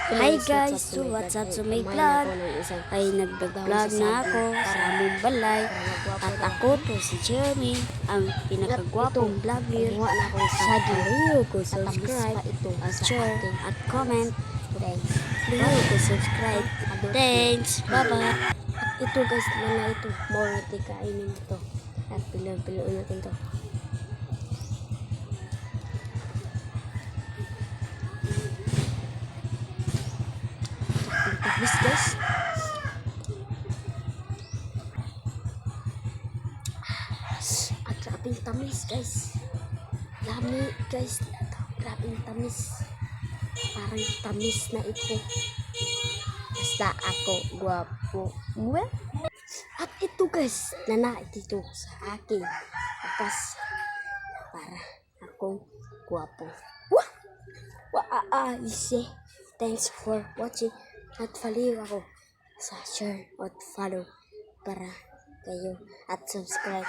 Hi guys, so what's up sa may vlog? Ay nagdag-vlog na ako sa among balay. At ako to si Jeremy, ang pinakagwapong vlogger. Sa Giliyo ko subscribe, at share, at comment. Giliyo ko subscribe. Thanks, bye-bye. Ito guys, na ito. More natin kainin ito. At pilang-pilang natin to. Tamis guys. At grabing tamis guys. Lami guys. Grabing tamis. Parang tamis na ito. Basta ako guwapo. Well, at ito guys. Nana dito sa akin. Akas. Para akong guwapo. Wah! Ise. Thanks for watching. At follow ako sa share at follow para kayo at subscribe.